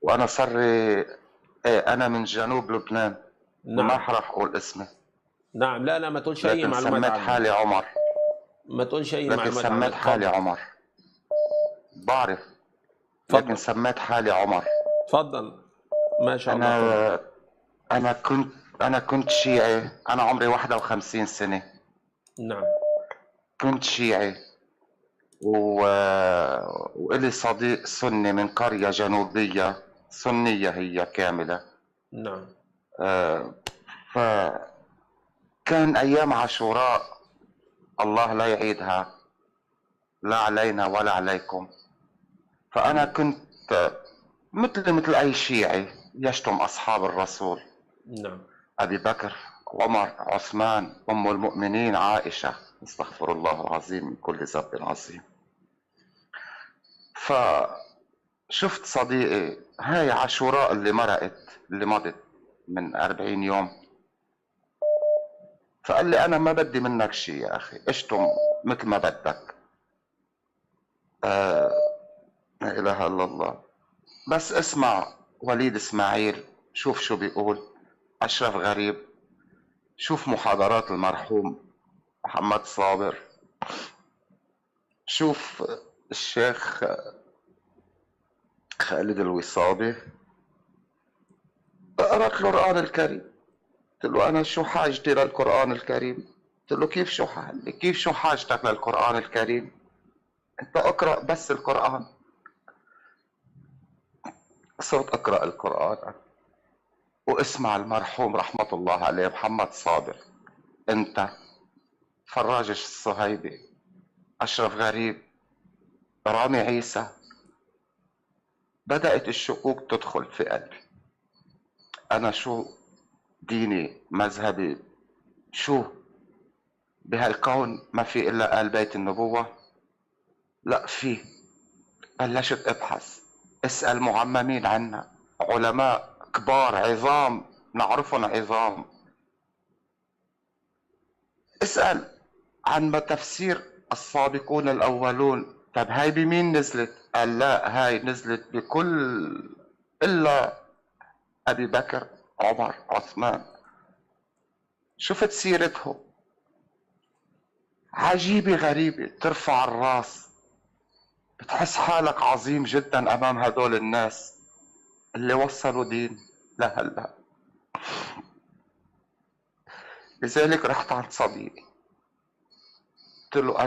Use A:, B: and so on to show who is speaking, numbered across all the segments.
A: وانا صار لي ايه، انا من جنوب لبنان. ما
B: نعم.
A: راح اقول اسمي،
B: نعم، لا لا، ما تقولش أي
A: لكن
B: معلومات
A: سميت
B: عنك.
A: حالي عمر.
B: ما تقولش أي
A: لكن
B: معلومات
A: سميت
B: عنك،
A: حالي
B: اتفضل.
A: عمر. بعرف. لكن
B: اتفضل.
A: سميت حالي عمر.
B: اتفضل. ما شاء الله، اتفضل.
A: انا انا كنت انا كنت شيعي. انا عمري 51 سنة.
B: نعم.
A: كنت شيعي و... وإلي صديق سني من قرية جنوبية سنية هي كاملة.
B: نعم.
A: آه، فكان أيام عاشوراء، الله لا يعيدها، لا علينا ولا عليكم. فأنا كنت مثل أي شيعي يشتم أصحاب الرسول:
B: نعم.
A: أبي بكر، عمر، عثمان، أم المؤمنين عائشة، استغفر الله العظيم من كل ذنب عظيم. فشفت صديقي هاي عاشوراء اللي مضت من 40 يوم. فقال لي: أنا ما بدي منك شيء يا أخي، اشتم مثل ما بدك. آه، لا إله إلا الله. بس اسمع وليد إسماعيل، شوف شو بيقول أشرف غريب، شوف محاضرات المرحوم محمد صابر، شوف الشيخ خالد الوصابي. قرأت له القرآن الكريم. قلت له: أنا شو حاجتي للقرآن الكريم؟ قلت له: كيف شو حاجتك للقرآن الكريم؟ أنت اقرأ بس القرآن. صرت أقرأ القرآن واسمع المرحوم رحمة الله عليه محمد صابر، أنت، فراج الصهيبي، أشرف غريب، رامي عيسى. بدأت الشكوك تدخل في قلبي. أنا شو ديني، مذهبي، شو بهالكون ما في إلا آل بيت النبوة؟ لا في. بلشت أبحث، اسأل معممين عنا، علماء كبار عظام نعرفهم عظام. اسأل عن ما تفسير السابقون الأولون. طب هاي بمين نزلت؟ قال: لا، هاي نزلت بكل إلا أبي بكر، عمر، عثمان. شفت سيرتهم عجيبة غريبة، ترفع الراس، بتحس حالك عظيم جدا أمام هدول الناس اللي وصلوا دين لهلا. لذلك رحت عند صديقي، قلت له: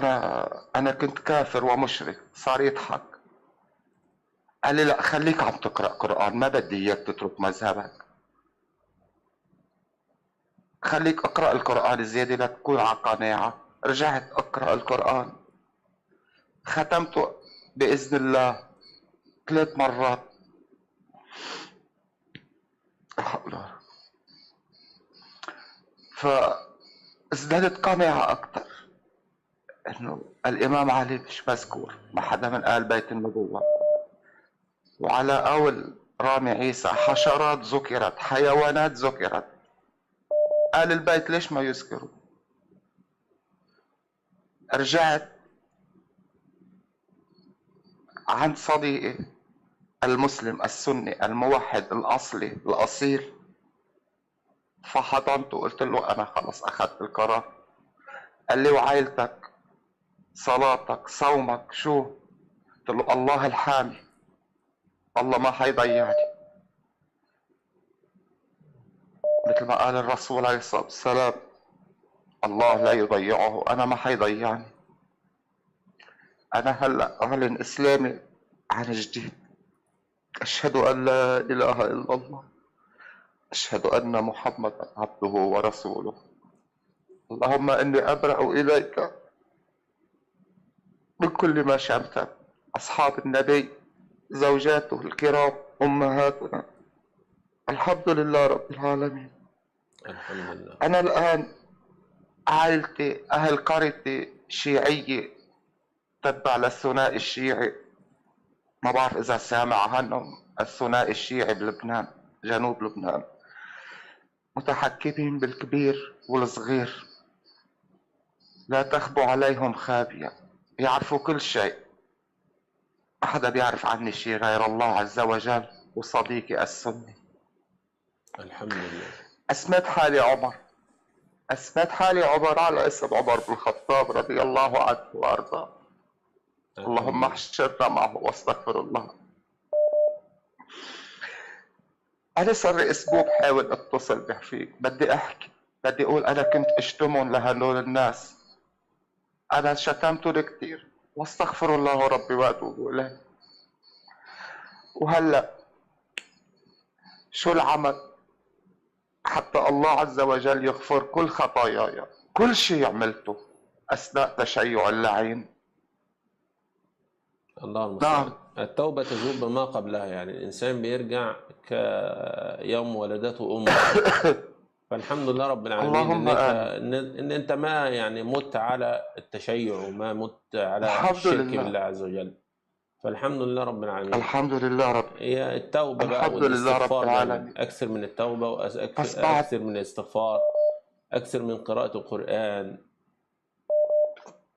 A: أنا كنت كافر ومشرك. صار يضحك، قال لي: لا، خليك عم تقرأ قرآن، ما بدي إياك تترك مذهبك. خليك اقرأ القرآن زيادة لتكون على قناعة. رجعت أقرأ القرآن، ختمته بإذن الله 3 مرات. فازدادت قناعة أكثر إنه الإمام علي مش مذكور، ما حدا من آل بيت النبوة. وعلى قول رامي عيسى: حشرات ذكرت، حيوانات ذكرت، آل البيت ليش ما يذكروا؟ رجعت عند صديقي المسلم السني الموحد الأصلي الأصيل، فحضنته وقلت له: أنا خلص أخذت القرار. قال لي: وعائلتك، صلاتك، صومك، شو؟ قلت له: الله الحامي، الله ما حيضيعني. مثل ما قال الرسول عليه الصلاة والسلام: الله لا يضيعه، أنا ما حيضيعني. أنا هلأ أعلن إسلامي عن جديد. أشهد أن لا إله إلا الله، أشهد أن محمدا عبده ورسوله. اللهم إني أبرأ إليك من كل ما شمت أصحاب النبي، زوجاته الكرام، أمهاتنا. الحمد لله رب العالمين.
B: الحمد لله.
A: أنا الآن عائلتي، أهل قريتي شيعية، تتبع للثنائي الشيعي. ما بعرف إذا سامع عنهم، الثنائي الشيعي بلبنان، جنوب لبنان، متحكمين بالكبير والصغير، لا تخبو عليهم خابية، يعرفوا كل شيء. ما حدا بيعرف عني شيء غير الله عز وجل. وصديقي السني.
B: الحمد لله.
A: أسميت حالي عمر، أسميت حالي عمر على اسم عمر بن الخطاب رضي الله عنه وأرضاه. اللهم احشرنا معه واستغفر الله. أنا صار لي أسبوع بحاول أتصل بفيك، بدي أحكي، بدي أقول أنا كنت أشتمهم لهدول الناس، أنا شتمتهم كتير واستغفر الله ربي وأتوب إليه. وهلأ شو العمل حتى الله عز وجل يغفر كل خطاياي، كل شيء عملته أثناء تشيع اللعين؟
B: الله المستعان.
A: نعم.
B: التوبة تجوب ما قبلها، يعني الإنسان بيرجع كيوم ولدته أمه. فالحمد لله رب العالمين
A: اللهم
B: إن أنت ما يعني مت على التشيع وما مت على
A: الحمد
B: الشرك
A: لله.
B: بالله عز وجل. فالحمد لله رب العالمين.
A: الحمد لله رب.
B: هي التوبة بقى
A: الحمد لله رب
B: والاستغفار دائما،
A: العالمين.
B: أكثر من التوبة
A: بس بعد
B: وأكثر من الاستغفار، أكثر من قراءة القرآن.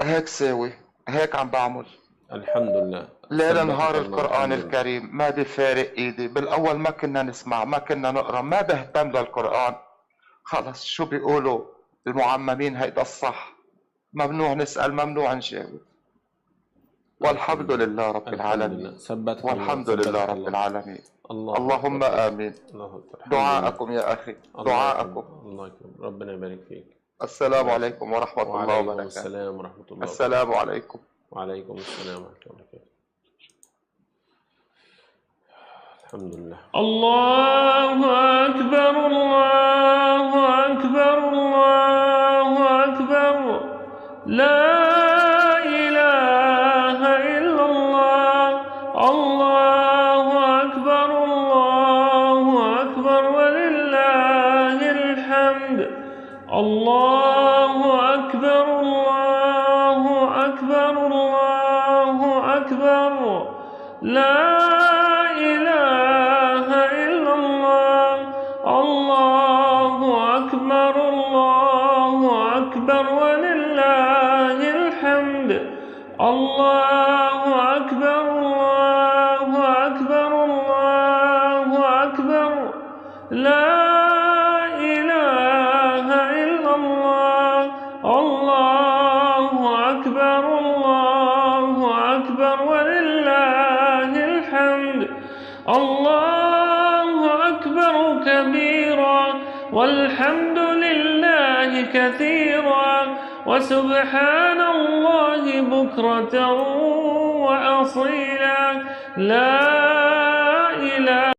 A: هيك ساوي، هيك عم بعمل
B: الحمد لله.
A: ليل
B: ثبتك
A: نهار
B: الله.
A: القرآن
B: الحمد لله.
A: الكريم، ما بفارق ايدي. بالاول ما كنا نسمع، ما كنا نقرا، ما بهتم للقرآن. خلص شو بيقولوا المعممين هيدا الصح، ممنوع نسأل، ممنوع نجاوب. والحمد لله رب
B: الحمد
A: العالمين.
B: لله. ثبتك الله.
A: والحمد لله
B: ثبتك
A: رب
B: الله.
A: العالمين.
B: الله
A: اللهم
B: أكبر.
A: آمين.
B: الله أكبر. الحمد لله.
A: دعاءكم يا أخي،
B: الله
A: دعاءكم.
B: يكرمك. الله يكرمك. ربنا يبارك فيك.
A: السلام
B: الله
A: عليكم ورحمة الله
B: وعليكم
A: وبركاته.
B: السلام ورحمة الله وبركاته.
A: السلام عليكم.
B: وعليكم السلام ورحمة الله وبركاته. الحمد لله.
C: الله أكبر الله أكبر الله أكبر، لا إله إلا الله. الله أكبر الله أكبر ولله الحمد. الله أكبر الله أكبر الله أكبر، لا إله إلا الله. الله أكبر الله أكبر ولله الحمد. الله أكبر الله أكبر الله أكبر، لا إله إلا الله. الله أكبر الله أكبر ولله الحمد. الله أكبر كبيرا، والحمد لله كثيرا، وسبحان الله بكرة وأصيلا. لا إله